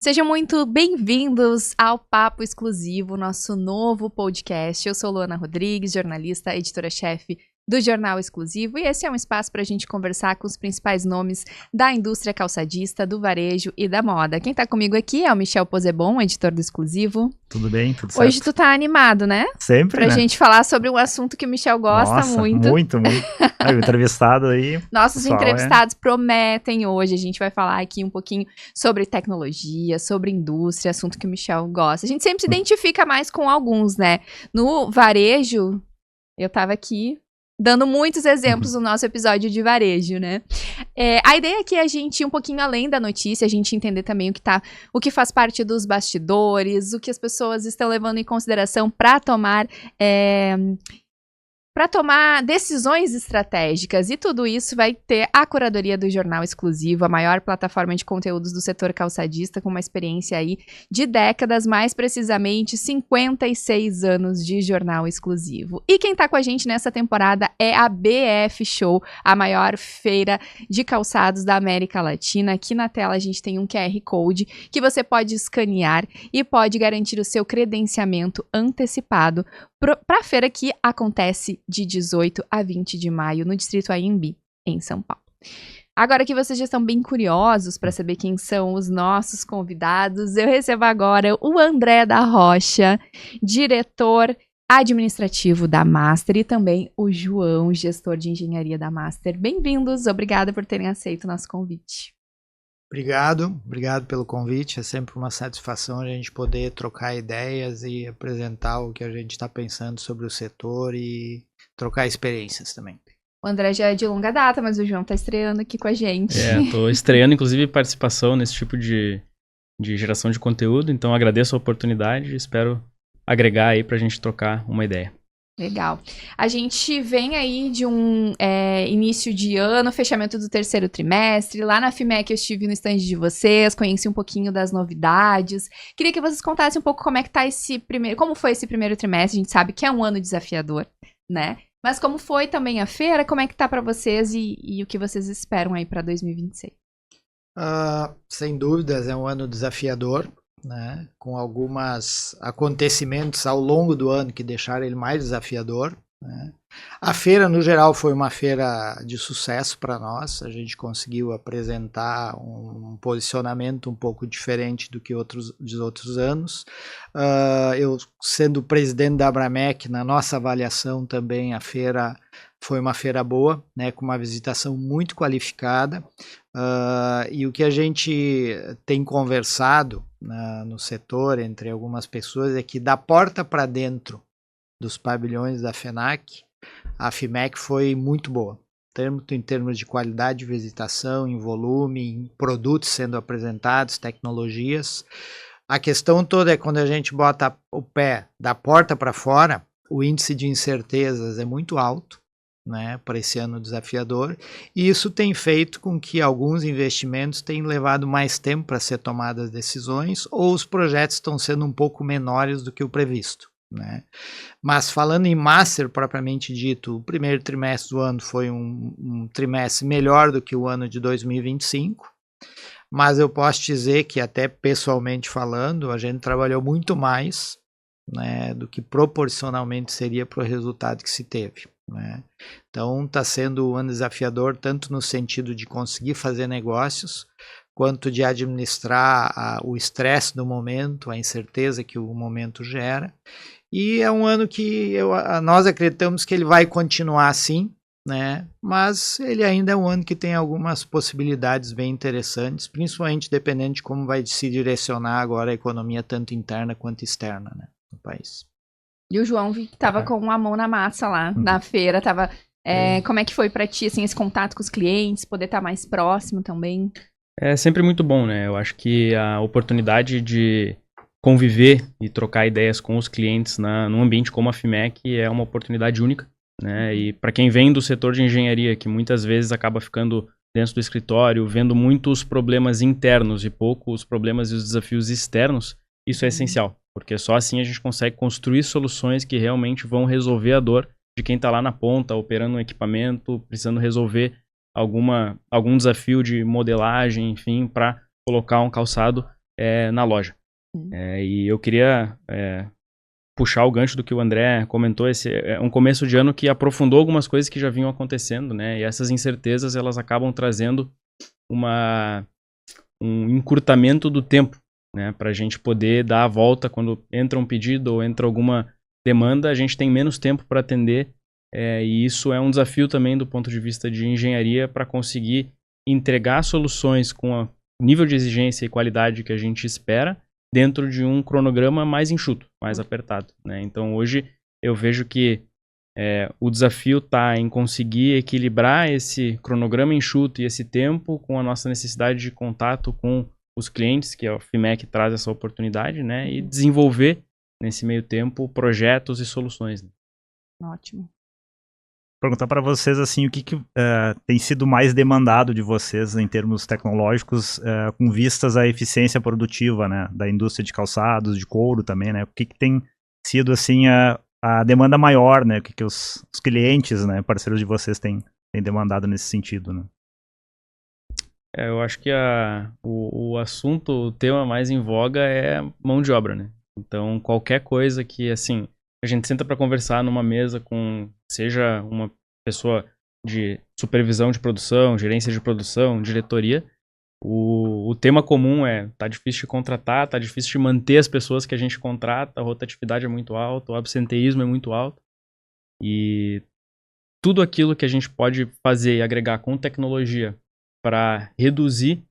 Sejam muito bem-vindos ao Papo Exclusivo, nosso novo podcast. Eu sou Luana Rodrigues, jornalista, editora-chefe do Jornal Exclusivo, e esse é um espaço para a gente conversar com os principais nomes da indústria calçadista, do varejo e da moda. Quem tá comigo aqui é o Michel Posebon, editor do Exclusivo. Tudo bem, tudo certo. Hoje tu tá animado, né? Sempre, Pra né? gente falar sobre um assunto que o Michel gosta. Nossa, muito. muito. Aí, o entrevistado aí... Nossos pessoal, entrevistados prometem hoje. A gente vai falar aqui um pouquinho sobre tecnologia, sobre indústria, assunto que o Michel gosta. A gente sempre se identifica mais com alguns, né? No varejo, eu tava aqui dando muitos exemplos no nosso episódio de varejo, né? A ideia aqui é a gente ir um pouquinho além da notícia, a gente entender também o que faz parte dos bastidores, o que as pessoas estão levando em consideração para tomar decisões estratégicas, e tudo isso vai ter a curadoria do Jornal Exclusivo, a maior plataforma de conteúdos do setor calçadista, com uma experiência aí de décadas, mais precisamente 56 anos de Jornal Exclusivo. E quem tá com a gente nessa temporada é a BF Show, a maior feira de calçados da América Latina. Aqui na tela a gente tem um QR Code que você pode escanear e pode garantir o seu credenciamento antecipado para a feira que acontece de 18 a 20 de maio no Distrito Anhembi, em São Paulo. Agora que vocês já estão bem curiosos para saber quem são os nossos convidados, eu recebo agora o André da Rocha, diretor administrativo da Master, e também o João, gestor de engenharia da Master. Bem-vindos, obrigada por terem aceito o nosso convite. Obrigado pelo convite. É sempre uma satisfação a gente poder trocar ideias e apresentar o que a gente está pensando sobre o setor e trocar experiências também. O André já é de longa data, mas o João está estreando aqui com a gente. Tô estreando, inclusive, participação nesse tipo de geração de conteúdo, então agradeço a oportunidade e espero agregar aí para a gente trocar uma ideia. Legal. A gente vem aí de um início de ano, fechamento do terceiro trimestre. Lá na FIMEC eu estive no stand de vocês, conheci um pouquinho das novidades. Queria que vocês contassem um pouco como foi esse primeiro trimestre. A gente sabe que é um ano desafiador, né? Mas como foi também a feira, como é que tá para vocês e o que vocês esperam aí para 2026? Sem dúvidas, é um ano desafiador, né, com alguns acontecimentos ao longo do ano que deixaram ele mais desafiador, né. A feira, no geral, foi uma feira de sucesso para nós. A gente conseguiu apresentar um posicionamento um pouco diferente do que dos outros anos. Eu, sendo presidente da Abramec, na nossa avaliação também a feira foi uma feira boa, né, com uma visitação muito qualificada. E o que a gente tem conversado no setor, entre algumas pessoas, é que da porta para dentro dos pavilhões da FENAC, a FIMEC foi muito boa, tanto em termos de qualidade de visitação, em volume, em produtos sendo apresentados, tecnologias. A questão toda é quando a gente bota o pé da porta para fora, o índice de incertezas é muito alto, né, para esse ano desafiador, e isso tem feito com que alguns investimentos tenham levado mais tempo para ser tomadas decisões, ou os projetos estão sendo um pouco menores do que o previsto, né? Mas falando em Master propriamente dito, o primeiro trimestre do ano foi um trimestre melhor do que o ano de 2025, mas eu posso dizer que até pessoalmente falando, a gente trabalhou muito mais, né, do que proporcionalmente seria para o resultado que se teve, né? Então está sendo um ano desafiador tanto no sentido de conseguir fazer negócios, quanto de administrar o estresse do momento, a incerteza que o momento gera. E é um ano que nós acreditamos que ele vai continuar assim, né? Mas ele ainda é um ano que tem algumas possibilidades bem interessantes, principalmente dependendo de como vai se direcionar agora a economia tanto interna quanto externa, né, no país. E o João vi que tava com a mão na massa lá na feira, como é que foi para ti, assim, esse contato com os clientes, poder estar mais próximo também? É sempre muito bom, né? Eu acho que a oportunidade de conviver e trocar ideias com os clientes num ambiente como a FIMEC é uma oportunidade única, né? E para quem vem do setor de engenharia, que muitas vezes acaba ficando dentro do escritório, vendo muitos problemas internos e pouco os problemas e os desafios externos, isso é essencial, porque só assim a gente consegue construir soluções que realmente vão resolver a dor de quem está lá na ponta, operando um equipamento, precisando resolver algum desafio de modelagem, enfim, para colocar um calçado na loja. E eu queria puxar o gancho do que o André comentou. Esse é um começo de ano que aprofundou algumas coisas que já vinham acontecendo, né? E essas incertezas, elas acabam trazendo um encurtamento do tempo, né? Para a gente poder dar a volta quando entra um pedido ou entra alguma demanda, a gente tem menos tempo para atender. E isso é um desafio também do ponto de vista de engenharia para conseguir entregar soluções com o nível de exigência e qualidade que a gente espera dentro de um cronograma mais enxuto, mais apertado, né? Então hoje eu vejo que o desafio está em conseguir equilibrar esse cronograma enxuto e esse tempo com a nossa necessidade de contato com os clientes, que a FIMEC traz essa oportunidade, né? E desenvolver nesse meio tempo projetos e soluções. Né? Ótimo. Perguntar para vocês assim, o que tem sido mais demandado de vocês em termos tecnológicos com vistas à eficiência produtiva, né, da indústria de calçados, de couro também, né? O que tem sido assim a demanda maior, né? O que os clientes, né, parceiros de vocês têm demandado nesse sentido, né? Eu acho que o assunto, o tema mais em voga é mão de obra, né? Então qualquer coisa que assim a gente senta para conversar numa mesa com, seja uma pessoa de supervisão de produção, gerência de produção, diretoria, o tema comum tá difícil de contratar, tá difícil de manter as pessoas que a gente contrata, a rotatividade é muito alta, o absenteísmo é muito alto. E tudo aquilo que a gente pode fazer e agregar com tecnologia para reduzir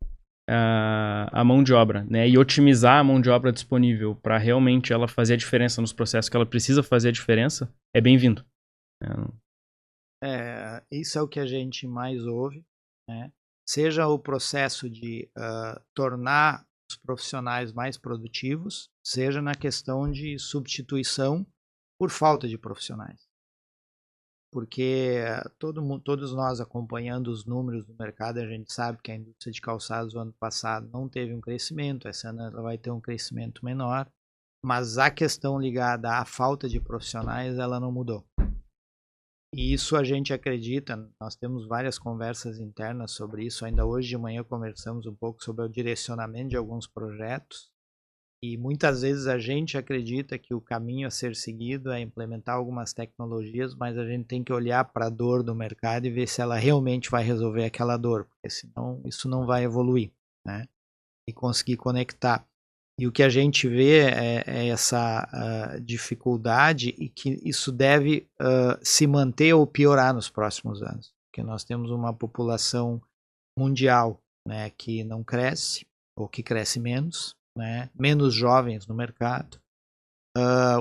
a mão de obra, né, e otimizar a mão de obra disponível para realmente ela fazer a diferença nos processos que ela precisa fazer a diferença, é bem-vindo. Isso é o que a gente mais ouve, né? Seja o processo de tornar os profissionais mais produtivos, seja na questão de substituição por falta de profissionais. Porque todos nós acompanhando os números do mercado, a gente sabe que a indústria de calçados o ano passado não teve um crescimento, esse ano ela vai ter um crescimento menor, mas a questão ligada à falta de profissionais, ela não mudou. E isso a gente acredita, nós temos várias conversas internas sobre isso, ainda hoje de manhã conversamos um pouco sobre o direcionamento de alguns projetos, e muitas vezes a gente acredita que o caminho a ser seguido é implementar algumas tecnologias, mas a gente tem que olhar para a dor do mercado e ver se ela realmente vai resolver aquela dor, porque senão isso não vai evoluir, né? E conseguir conectar. E o que a gente vê é essa dificuldade e que isso deve se manter ou piorar nos próximos anos, porque nós temos uma população mundial, né, que não cresce ou que cresce menos, né? Menos jovens no mercado.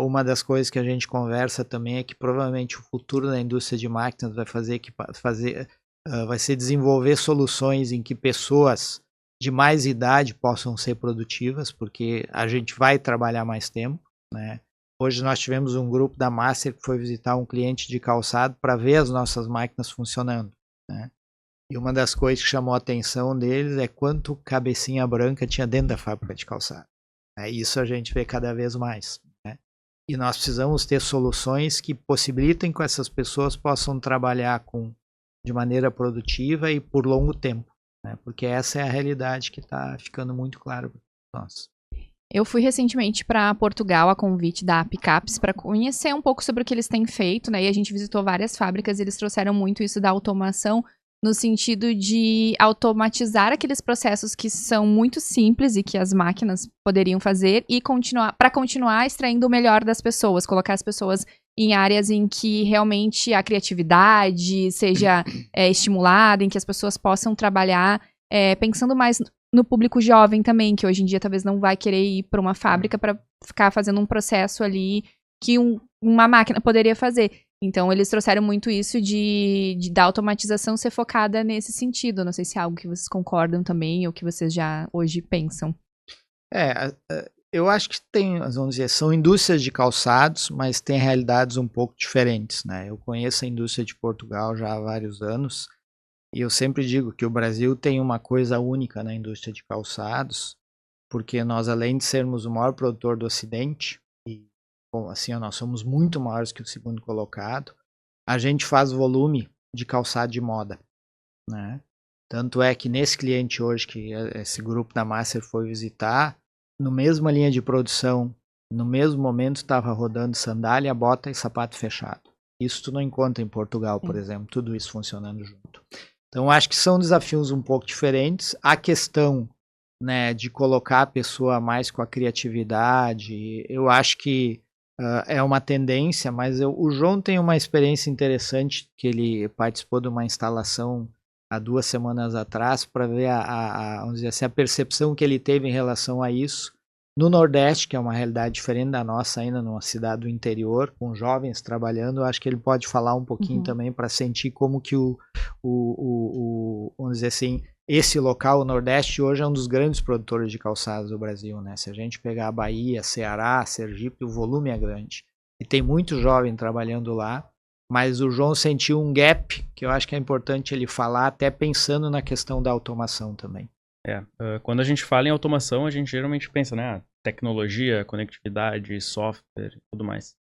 Uma das coisas que a gente conversa também é que provavelmente o futuro da indústria de máquinas vai ser desenvolver soluções em que pessoas de mais idade possam ser produtivas, porque a gente vai trabalhar mais tempo, né? Hoje nós tivemos um grupo da Master que foi visitar um cliente de calçado para ver as nossas máquinas funcionando, né? E uma das coisas que chamou a atenção deles é quanto cabecinha branca tinha dentro da fábrica de calçado. Isso a gente vê cada vez mais, né? E nós precisamos ter soluções que possibilitem que essas pessoas possam trabalhar de maneira produtiva e por longo tempo, né? Porque essa é a realidade que está ficando muito clara para nós. Eu fui recentemente para Portugal a convite da Picapes para conhecer um pouco sobre o que eles têm feito, né? E a gente visitou várias fábricas e eles trouxeram muito isso da automação, no sentido de automatizar aqueles processos que são muito simples e que as máquinas poderiam fazer e continuar extraindo o melhor das pessoas, colocar as pessoas em áreas em que realmente a criatividade seja estimulada, em que as pessoas possam trabalhar pensando mais no público jovem também, que hoje em dia talvez não vai querer ir para uma fábrica para ficar fazendo um processo ali que uma máquina poderia fazer. Então, eles trouxeram muito isso da automatização ser focada nesse sentido. Não sei se é algo que vocês concordam também ou que vocês já hoje pensam. Eu acho que vamos dizer, são indústrias de calçados, mas tem realidades um pouco diferentes, né? Eu conheço a indústria de Portugal já há vários anos e eu sempre digo que o Brasil tem uma coisa única na indústria de calçados, porque nós, além de sermos o maior produtor do Ocidente, bom, assim, nós somos muito maiores que o segundo colocado, a gente faz volume de calçado de moda, né? Tanto é que nesse cliente hoje, que esse grupo da Master foi visitar, no mesma linha de produção, no mesmo momento estava rodando sandália, bota e sapato fechado. Isso tu não encontra em Portugal, por exemplo, tudo isso funcionando junto. Então, acho que são desafios um pouco diferentes. A questão, né, de colocar a pessoa mais com a criatividade, eu acho que é uma tendência, mas o João tem uma experiência interessante, que ele participou de uma instalação há 2 semanas atrás, para ver vamos dizer assim, a percepção que ele teve em relação a isso no Nordeste, que é uma realidade diferente da nossa ainda, numa cidade do interior, com jovens trabalhando. Eu acho que ele pode falar um pouquinho também para sentir como que vamos dizer assim, esse local, o Nordeste, hoje é um dos grandes produtores de calçados do Brasil, né? Se a gente pegar a Bahia, Ceará, Sergipe, o volume é grande. E tem muito jovem trabalhando lá, mas o João sentiu um gap, que eu acho que é importante ele falar, até pensando na questão da automação também. Quando a gente fala em automação, a gente geralmente pensa, né? Tecnologia, conectividade, software e tudo mais.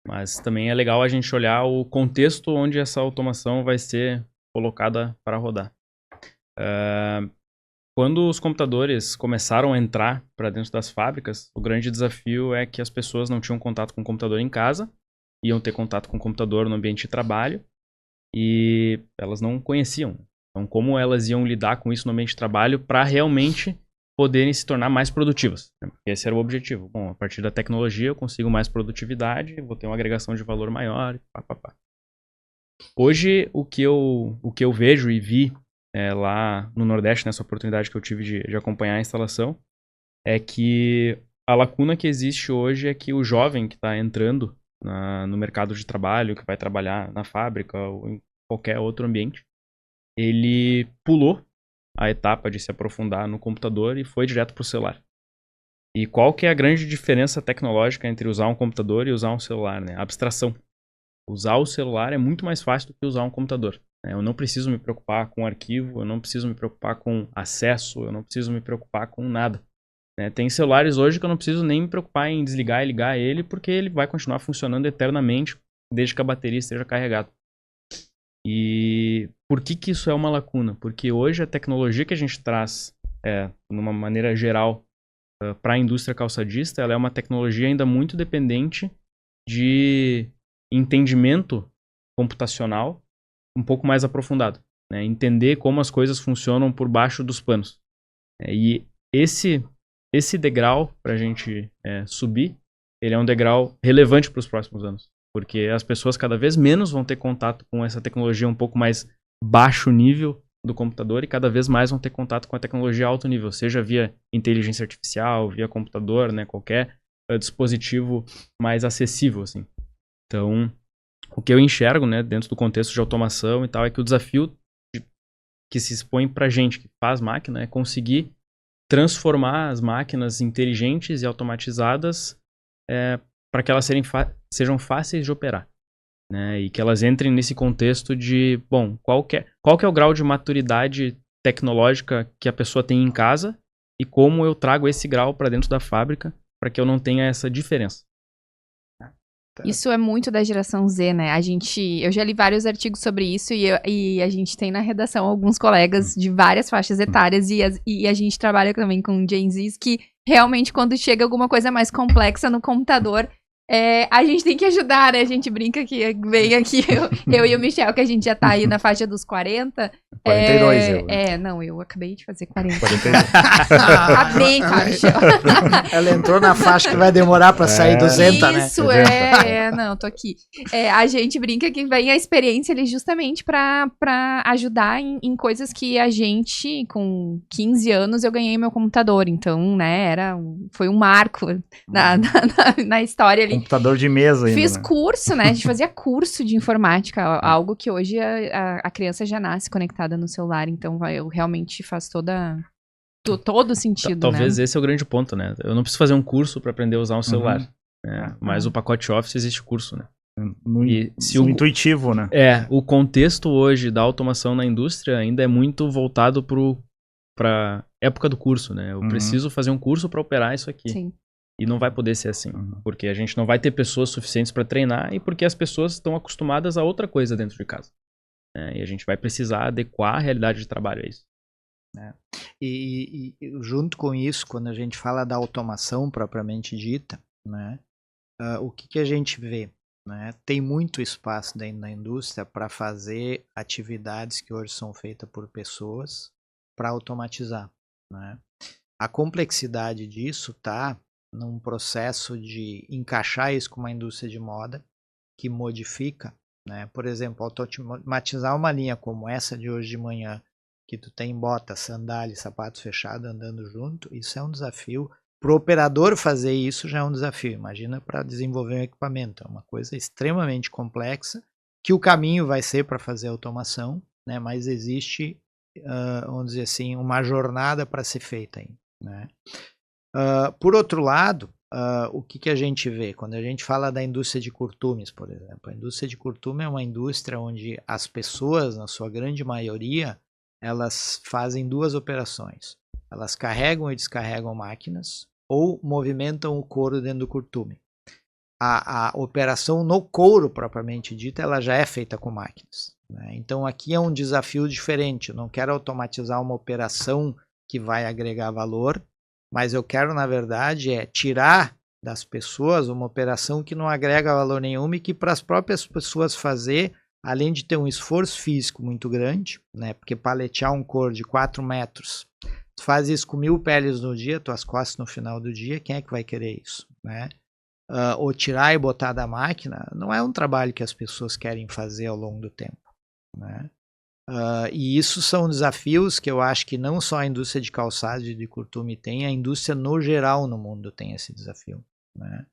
Mas também é legal a gente olhar o contexto onde essa automação vai ser colocada para rodar. Quando os computadores começaram a entrar para dentro das fábricas, o grande desafio é que as pessoas não tinham contato com o computador em casa, iam ter contato com o computador no ambiente de trabalho e elas não conheciam. Então, como elas iam lidar com isso no ambiente de trabalho para realmente poderem se tornar mais produtivas, né? Porque esse era o objetivo. Bom, a partir da tecnologia eu consigo mais produtividade, vou ter uma agregação de valor maior, pá. Hoje, o que eu vejo e vi lá no Nordeste, nessa oportunidade que eu tive de acompanhar a instalação, é que a lacuna que existe hoje é que o jovem que está entrando no mercado de trabalho, que vai trabalhar na fábrica ou em qualquer outro ambiente, ele pulou a etapa de se aprofundar no computador e foi direto para o celular. E qual que é a grande diferença tecnológica entre usar um computador e usar um celular, né? A abstração. Usar o celular é muito mais fácil do que usar um computador. Eu não preciso me preocupar com arquivo, eu não preciso me preocupar com acesso, eu não preciso me preocupar com nada. Tem celulares hoje que eu não preciso nem me preocupar em desligar e ligar ele, porque ele vai continuar funcionando eternamente, desde que a bateria esteja carregada. E por que isso é uma lacuna? Porque hoje a tecnologia que a gente traz, de uma maneira geral, para a indústria calçadista, ela é uma tecnologia ainda muito dependente de entendimento computacional um pouco mais aprofundado, né? Entender como as coisas funcionam por baixo dos panos. E esse degrau, para a gente subir, ele é um degrau relevante para os próximos anos. Porque as pessoas cada vez menos vão ter contato com essa tecnologia um pouco mais baixo nível do computador e cada vez mais vão ter contato com a tecnologia alto nível, seja via inteligência artificial, via computador, né, qualquer dispositivo mais acessível, assim. Então, o que eu enxergo, né, dentro do contexto de automação e tal, é que o desafio que se expõe pra gente que faz máquina é conseguir transformar as máquinas inteligentes e automatizadas para que elas sejam fáceis de operar, né? E que elas entrem nesse contexto de, bom, qual que é o grau de maturidade tecnológica que a pessoa tem em casa e como eu trago esse grau para dentro da fábrica para que eu não tenha essa diferença. Isso é muito da geração Z, né? Eu já li vários artigos sobre isso e a gente tem na redação alguns colegas de várias faixas etárias e a gente trabalha também com Gen Zs que realmente quando chega alguma coisa mais complexa no computador, a gente tem que ajudar, né? A gente brinca que vem aqui, eu e o Michel, que a gente já tá aí na faixa dos 40. 42 eu. Né? Não, eu acabei de fazer 40. 42. Tá bem, tá, Michel. Ela entrou na faixa que vai demorar pra sair 200, né? Isso, não, tô aqui. A gente brinca que vem a experiência ali justamente pra ajudar em coisas que a gente, com 15 anos, eu ganhei meu computador. Então, né, foi um marco na história ali. Computador de mesa ainda. Fiz né? curso, né? A gente fazia curso de informática, algo que hoje a criança já nasce conectada no celular. Então, eu realmente faz todo sentido, Talvez né? esse é o grande ponto, né? Eu não preciso fazer um curso para aprender a usar um celular. Mas o pacote Office existe curso, né? Intuitivo, né? O contexto hoje da automação na indústria ainda é muito voltado para época do curso, né? Eu preciso fazer um curso para operar isso aqui. Sim. E não vai poder ser assim, porque a gente não vai ter pessoas suficientes para treinar e porque as pessoas estão acostumadas a outra coisa dentro de casa. E a gente vai precisar adequar a realidade de trabalho a isso. né? E junto com isso, quando a gente fala da automação propriamente dita, né, o que a gente vê? Né? Tem muito espaço dentro da indústria para fazer atividades que hoje são feitas por pessoas para automatizar. Né? A complexidade disso está num processo de encaixar isso com uma indústria de moda que modifica, né? Por exemplo, automatizar uma linha como essa de hoje de manhã, que tu tem bota, sandália e sapatos fechados andando junto, isso é um desafio. Para o operador fazer isso já é um desafio. Imagina para desenvolver um equipamento. É uma coisa extremamente complexa, que o caminho vai ser para fazer automação, né? Mas existe, vamos dizer assim, uma jornada para ser feita aí, né? Por outro lado, o que a gente vê? Quando a gente fala da indústria de curtumes, por exemplo, a indústria de curtume é uma indústria onde as pessoas, na sua grande maioria, elas fazem duas operações. Elas carregam e descarregam máquinas ou movimentam o couro dentro do curtume. A operação no couro, propriamente dita, ela já é feita com máquinas, né? Então aqui é um desafio diferente. Eu não quero automatizar uma operação que vai agregar valor, mas eu quero, na verdade, tirar das pessoas uma operação que não agrega valor nenhum e que para as próprias pessoas fazer, além de ter um esforço físico muito grande, né? Porque paletear um couro de 4 metros, tu faz isso com 1000 peles no dia, tuas costas no final do dia, quem é que vai querer isso, né? Ou tirar e botar da máquina, não é um trabalho que as pessoas querem fazer ao longo do tempo, né? E isso são desafios que eu acho que não só a indústria de calçados e de curtume tem, a indústria no geral no mundo tem esse desafio, né?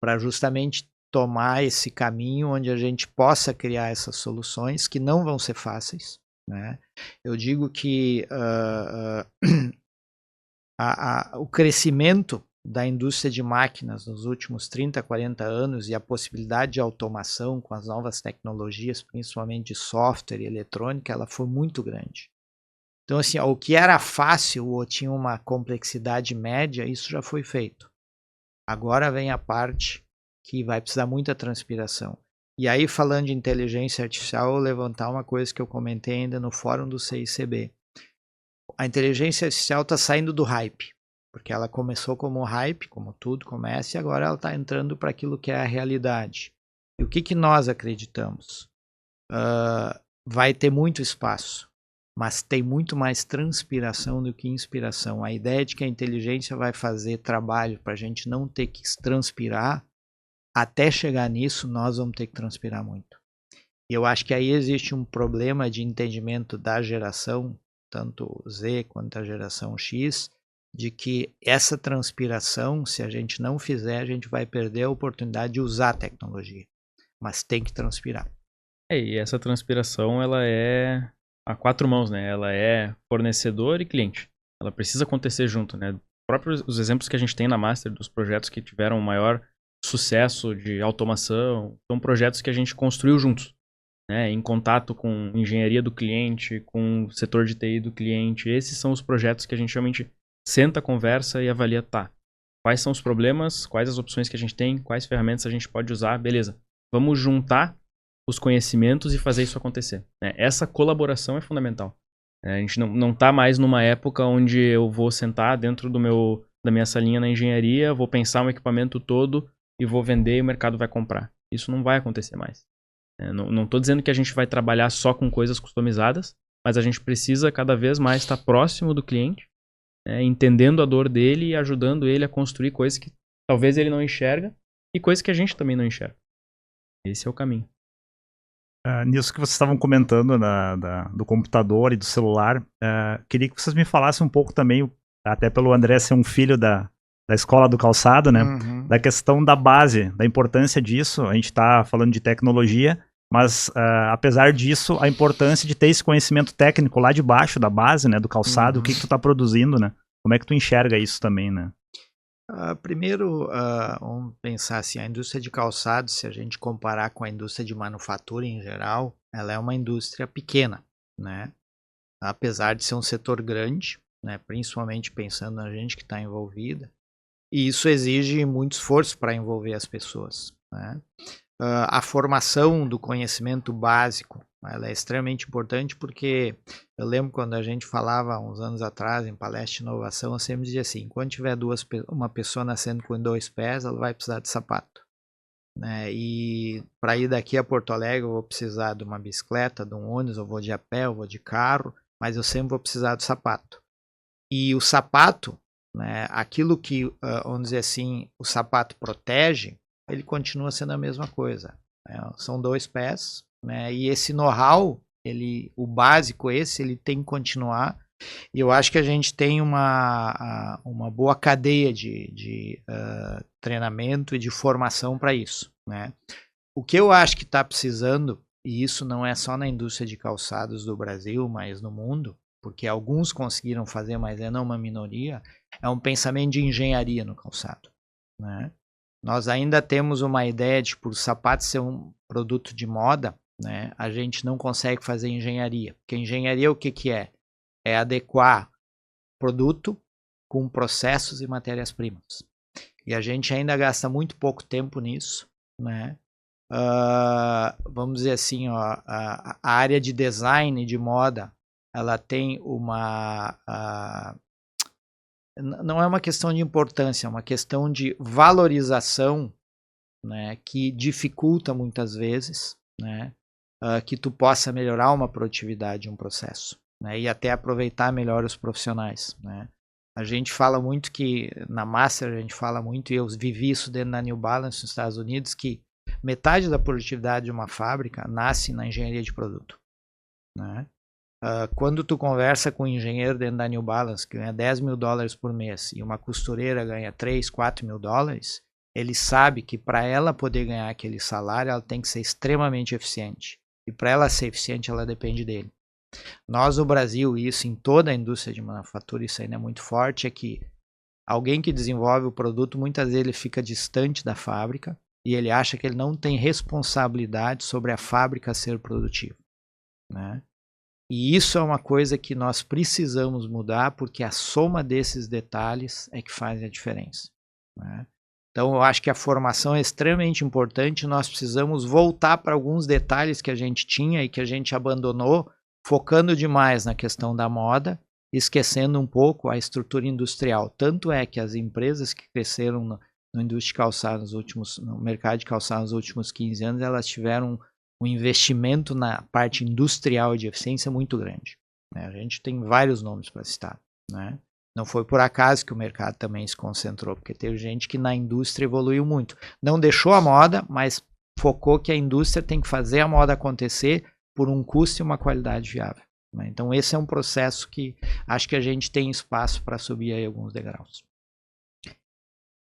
Para justamente tomar esse caminho onde a gente possa criar essas soluções que não vão ser fáceis, né? Eu digo que o crescimento da indústria de máquinas nos últimos 30, 40 anos e a possibilidade de automação com as novas tecnologias, principalmente de software e eletrônica, ela foi muito grande. Então, assim, o que era fácil ou tinha uma complexidade média, isso já foi feito. Agora vem a parte que vai precisar muita transpiração. E aí, falando de inteligência artificial, eu vou levantar uma coisa que eu comentei ainda no fórum do CICB. A inteligência artificial está saindo do hype, porque ela começou como hype, como tudo começa, e agora ela está entrando para aquilo que é a realidade. E o que nós acreditamos? Vai ter muito espaço, mas tem muito mais transpiração do que inspiração. A ideia de que a inteligência vai fazer trabalho para a gente não ter que transpirar, até chegar nisso, nós vamos ter que transpirar muito. E eu acho que aí existe um problema de entendimento da geração, tanto Z quanto a geração X, de que essa transpiração, se a gente não fizer, a gente vai perder a oportunidade de usar a tecnologia. Mas tem que transpirar. E essa transpiração, ela é a 4 mãos, né? Ela é fornecedor e cliente. Ela precisa acontecer junto, né? Os exemplos que a gente tem na Master dos projetos que tiveram maior sucesso de automação, são projetos que a gente construiu juntos, né? Em contato com engenharia do cliente, com o setor de TI do cliente. Esses são os projetos que a gente realmente senta, conversa e avalia, quais são os problemas, quais as opções que a gente tem, quais ferramentas a gente pode usar, beleza. Vamos juntar os conhecimentos e fazer isso acontecer, né? Essa colaboração é fundamental. A gente não está mais numa época onde eu vou sentar dentro da minha salinha na engenharia, vou pensar um equipamento todo e vou vender e o mercado vai comprar. Isso não vai acontecer mais. Não estou dizendo que a gente vai trabalhar só com coisas customizadas, mas a gente precisa cada vez mais estar próximo do cliente, entendendo a dor dele e ajudando ele a construir coisas que talvez ele não enxerga e coisas que a gente também não enxerga. Esse é o caminho. Nisso que vocês estavam comentando do computador e do celular, queria que vocês me falassem um pouco também, até pelo André ser um filho da escola do calçado, né? Uhum. Da questão da base, da importância disso. A gente está falando de tecnologia, mas apesar disso, a importância de ter esse conhecimento técnico lá de baixo da base, né? Do calçado, o que tu está produzindo, né? Como é que tu enxerga isso também, né? Primeiro, vamos pensar assim, a indústria de calçados, se a gente comparar com a indústria de manufatura em geral, ela é uma indústria pequena, né? Apesar de ser um setor grande, né? Principalmente pensando na gente que está envolvida, e isso exige muito esforço para envolver as pessoas, né? a formação do conhecimento básico, ela é extremamente importante, porque eu lembro quando a gente falava uns anos atrás em palestra de inovação, eu sempre dizia assim, quando tiver uma pessoa nascendo com 2 pés, ela vai precisar de sapato. Né? E para ir daqui a Porto Alegre eu vou precisar de uma bicicleta, de um ônibus, eu vou de a pé, eu vou de carro, mas eu sempre vou precisar do sapato. E o sapato, né, aquilo que, vamos dizer assim, o sapato protege, ele continua sendo a mesma coisa. Né? São 2 pés, né? E esse know-how, o básico ele tem que continuar. E eu acho que a gente tem uma boa cadeia de treinamento e de formação para isso. Né? O que eu acho que está precisando, e isso não é só na indústria de calçados do Brasil, mas no mundo, porque alguns conseguiram fazer, mas é não uma minoria, é um pensamento de engenharia no calçado. Né? Nós ainda temos uma ideia de, por sapato ser um produto de moda, né, a gente não consegue fazer engenharia. Porque engenharia o que é? É adequar produto com processos e matérias-primas. E a gente ainda gasta muito pouco tempo nisso. Né? Vamos dizer assim, a área de design de moda, ela tem não é uma questão de importância, é uma questão de valorização, né, que dificulta muitas vezes, né, que tu possa melhorar uma produtividade de um processo, né, e até aproveitar melhor os profissionais. Né. A gente fala muito que, na Master a gente fala muito, e eu vivi isso dentro da New Balance nos Estados Unidos, que metade da produtividade de uma fábrica nasce na engenharia de produto. Né. Quando tu conversa com um engenheiro dentro da New Balance que ganha $10 mil por mês e uma costureira ganha 3, 4 mil dólares, ele sabe que para ela poder ganhar aquele salário, ela tem que ser extremamente eficiente. E para ela ser eficiente, ela depende dele. Nós no Brasil, e isso em toda a indústria de manufatura, isso ainda é muito forte, é que alguém que desenvolve o produto, muitas vezes ele fica distante da fábrica e ele acha que ele não tem responsabilidade sobre a fábrica ser produtiva. Né? E isso é uma coisa que nós precisamos mudar, porque a soma desses detalhes é que faz a diferença. Né? Então, eu acho que a formação é extremamente importante. Nós precisamos voltar para alguns detalhes que a gente tinha e que a gente abandonou, focando demais na questão da moda, esquecendo um pouco a estrutura industrial. Tanto é que as empresas que cresceram no indústria de calçados no mercado de calçados nos últimos 15 anos, elas tiveram um investimento na parte industrial de eficiência muito grande. Né? A gente tem vários nomes para citar. Né? Não foi por acaso que o mercado também se concentrou, porque teve gente que na indústria evoluiu muito. Não deixou a moda, mas focou que a indústria tem que fazer a moda acontecer por um custo e uma qualidade viável. Né? Então esse é um processo que acho que a gente tem espaço para subir aí alguns degraus.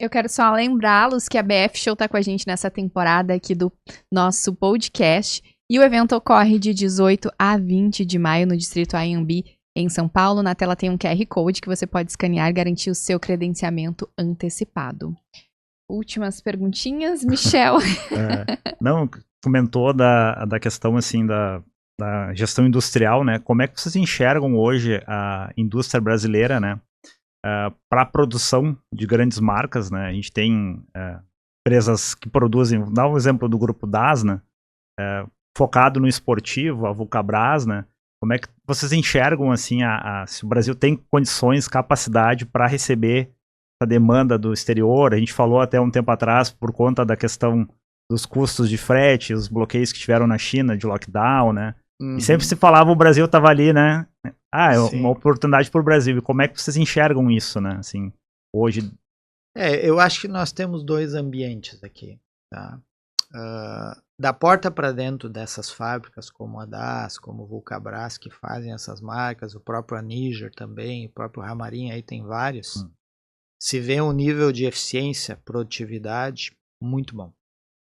Eu quero só lembrá-los que a BF Show está com a gente nessa temporada aqui do nosso podcast. E o evento ocorre de 18 a 20 de maio no Distrito Anhembi, em São Paulo. Na tela tem um QR Code que você pode escanear e garantir o seu credenciamento antecipado. Últimas perguntinhas, Michel. Não, comentou da questão assim da gestão industrial, né? Como é que vocês enxergam hoje a indústria brasileira, né? Para a produção de grandes marcas, né? A gente tem empresas que produzem, dá um exemplo do grupo Dasna, focado no esportivo, a Vulcabras, né? Como é que vocês enxergam assim se o Brasil tem condições, capacidade para receber a demanda do exterior? A gente falou até um tempo atrás, por conta da questão dos custos de frete, os bloqueios que tiveram na China de lockdown, né? E sempre se falava o Brasil estava ali, né? É uma oportunidade para o Brasil. E como é que vocês enxergam isso, né? Assim, hoje. Eu acho que nós temos 2 ambientes aqui, tá? Da porta para dentro dessas fábricas, como a DAS, como o Vulcabras, que fazem essas marcas, o próprio Aniger também, o próprio Ramarim, aí tem vários, se vê um nível de eficiência, produtividade muito bom,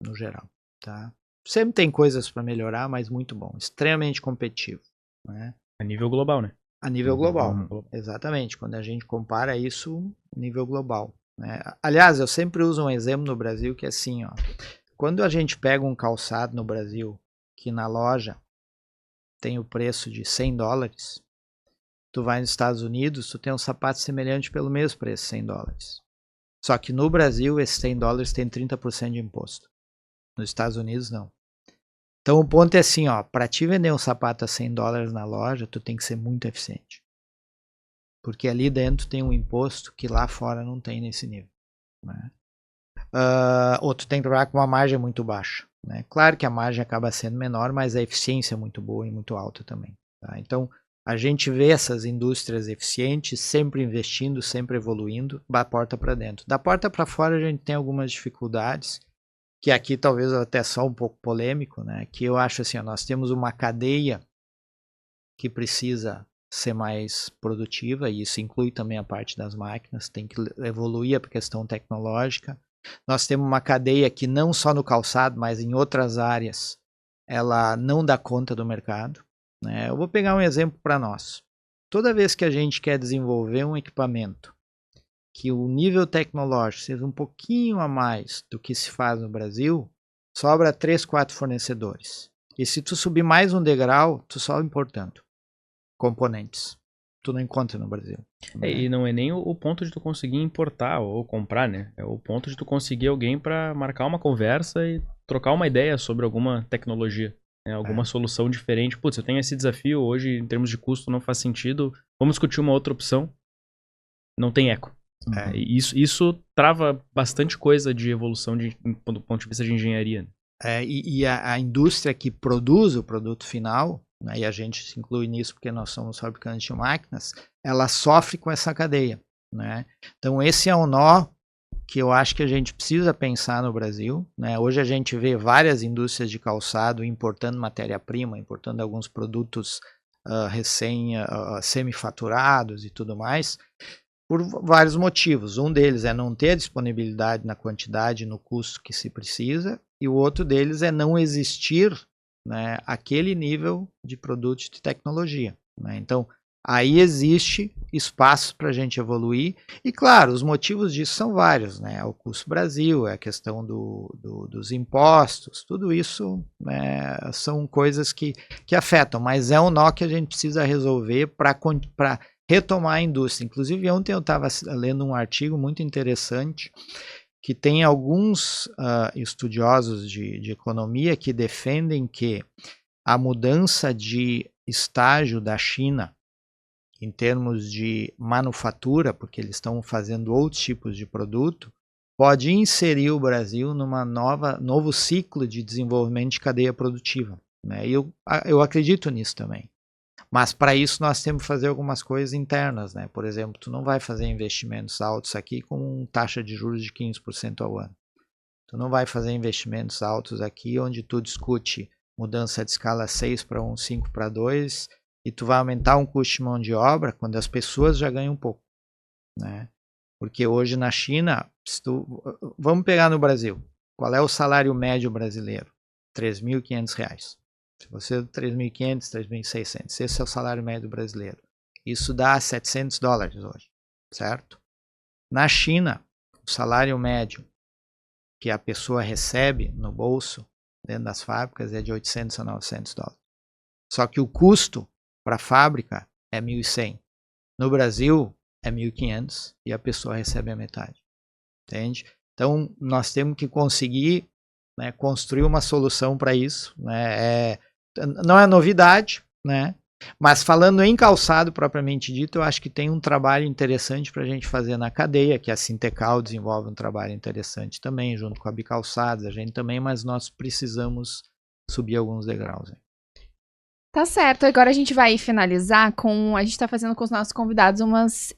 no geral, tá? Sempre tem coisas para melhorar, mas muito bom, extremamente competitivo, né? A nível global, né? A nível global, exatamente. Quando a gente compara isso, nível global. Né? Aliás, eu sempre uso um exemplo no Brasil que é assim, ó. Quando a gente pega um calçado no Brasil, que na loja tem o preço de $100, tu vai nos Estados Unidos, tu tem um sapato semelhante pelo mesmo preço, $100. Só que no Brasil, esses $100 tem 30% de imposto. Nos Estados Unidos, não. Então, o ponto é assim, ó, para te vender um sapato a $100 na loja, tu tem que ser muito eficiente. Porque ali dentro tem um imposto que lá fora não tem nesse nível, né? Ou tu tem que trabalhar com uma margem muito baixa, né? Claro que a margem acaba sendo menor, mas a eficiência é muito boa e muito alta também, tá? Então, a gente vê essas indústrias eficientes sempre investindo, sempre evoluindo, da porta para dentro. Da porta para fora a gente tem algumas dificuldades, que aqui talvez até só um pouco polêmico, né? Que eu acho assim, ó, nós temos uma cadeia que precisa ser mais produtiva, e isso inclui também a parte das máquinas, tem que evoluir a questão tecnológica. Nós temos uma cadeia que não só no calçado, mas em outras áreas, ela não dá conta do mercado, né? Eu vou pegar um exemplo para nós. Toda vez que a gente quer desenvolver um equipamento que o nível tecnológico seja um pouquinho a mais do que se faz no Brasil, sobra 3, 4 fornecedores. E se tu subir mais um degrau, tu só importando componentes. Tu não encontra no Brasil. Né? E não é nem o ponto de tu conseguir importar ou comprar, né? É o ponto de tu conseguir alguém para marcar uma conversa e trocar uma ideia sobre alguma tecnologia, né? Alguma solução diferente. Putz, eu tenho esse desafio hoje, em termos de custo, não faz sentido. Vamos discutir uma outra opção. Não tem eco. E isso trava bastante coisa de evolução do ponto de vista de engenharia. E a indústria que produz o produto final, né, e a gente se inclui nisso porque nós somos fabricantes de máquinas, ela sofre com essa cadeia, né? Então esse é um nó que eu acho que a gente precisa pensar no Brasil, né? Hoje a gente vê várias indústrias de calçado importando matéria-prima, importando alguns produtos semi-faturados e tudo mais, por vários motivos. Um deles é não ter a disponibilidade na quantidade e no custo que se precisa, e o outro deles é não existir, né, aquele nível de produto de tecnologia, né? Então, aí existe espaço para a gente evoluir, e claro, os motivos disso são vários, né? É o custo Brasil, é a questão dos impostos, tudo isso, né, são coisas que afetam, mas é um nó que a gente precisa resolver para retomar a indústria. Inclusive, ontem eu estava lendo um artigo muito interessante que tem alguns estudiosos de economia que defendem que a mudança de estágio da China em termos de manufatura, porque eles estão fazendo outros tipos de produto, pode inserir o Brasil numa novo ciclo de desenvolvimento de cadeia produtiva, né? E eu acredito nisso também. Mas para isso nós temos que fazer algumas coisas internas, né? Por exemplo, tu não vai fazer investimentos altos aqui com taxa de juros de 15% ao ano. Tu não vai fazer investimentos altos aqui onde tu discute mudança de escala 6 para 1, 5 para 2, e tu vai aumentar um custo de mão de obra quando as pessoas já ganham um pouco, né? Porque hoje na China, vamos pegar no Brasil, qual é o salário médio brasileiro? R$3.500. Se você é R$3.500, R$3.600, esse é o salário médio brasileiro. Isso dá $700 hoje, certo? Na China, o salário médio que a pessoa recebe no bolso, dentro das fábricas, é de $800 a $900. Só que o custo para a fábrica é $1.100. No Brasil, é $1.500 e a pessoa recebe a metade. Entende? Então, nós temos que conseguir, né, construir uma solução para isso, né? Não é novidade, né? Mas falando em calçado propriamente dito, eu acho que tem um trabalho interessante para a gente fazer na cadeia, que a Sintecal desenvolve um trabalho interessante também, junto com a Bicalçados, a gente também, mas nós precisamos subir alguns degraus. Hein? Tá certo, agora a gente vai finalizar com, a gente tá fazendo com os nossos convidados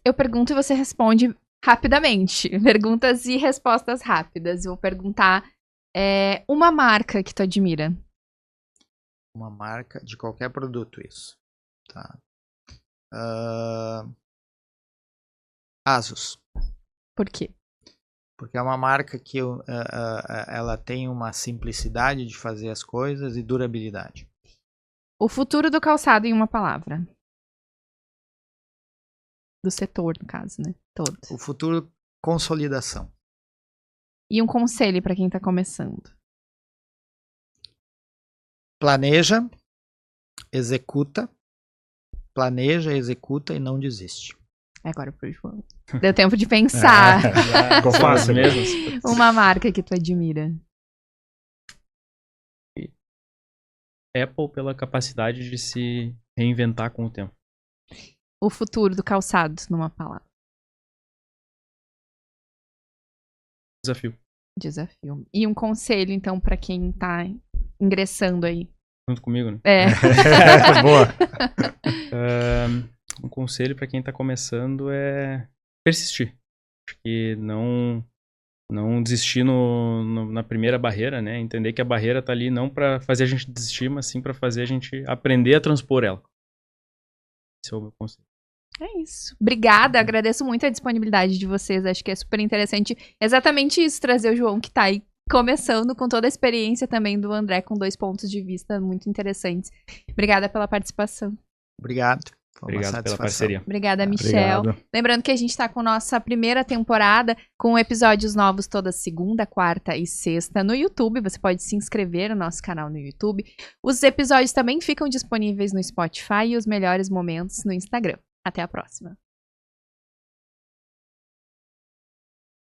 eu pergunto e você responde rapidamente, perguntas e respostas rápidas. Eu vou perguntar, uma marca que tu admira? Uma marca de qualquer produto, isso. Tá. Asus. Por quê? Porque é uma marca que ela tem uma simplicidade de fazer as coisas e durabilidade. O futuro do calçado em uma palavra. Do setor, no caso, né? Todo. O futuro, consolidação. E um conselho para quem tá começando. Planeja, executa e não desiste. Agora pro João. Deu tempo de pensar. Ficou fácil mesmo. Uma marca que tu admira. Apple pela capacidade de se reinventar com o tempo. O futuro do calçado, numa palavra. Desafio. E um conselho, então, para quem tá ingressando aí. Junto comigo, né? Boa. Um conselho para quem tá começando é persistir. Acho que não desistir na primeira barreira, né? Entender que a barreira tá ali não para fazer a gente desistir, mas sim para fazer a gente aprender a transpor ela. Esse é o meu conselho. É isso. Obrigada, agradeço muito a disponibilidade de vocês. Acho que é super interessante exatamente isso, trazer o João que tá aí começando com toda a experiência também do André, com 2 pontos de vista muito interessantes. Obrigada pela participação. Obrigado. Obrigado pela parceria. Obrigada, Michel. Obrigado. Lembrando que a gente está com nossa primeira temporada, com episódios novos toda segunda, quarta e sexta no YouTube. Você pode se inscrever no nosso canal no YouTube. Os episódios também ficam disponíveis no Spotify e os melhores momentos no Instagram. Até a próxima.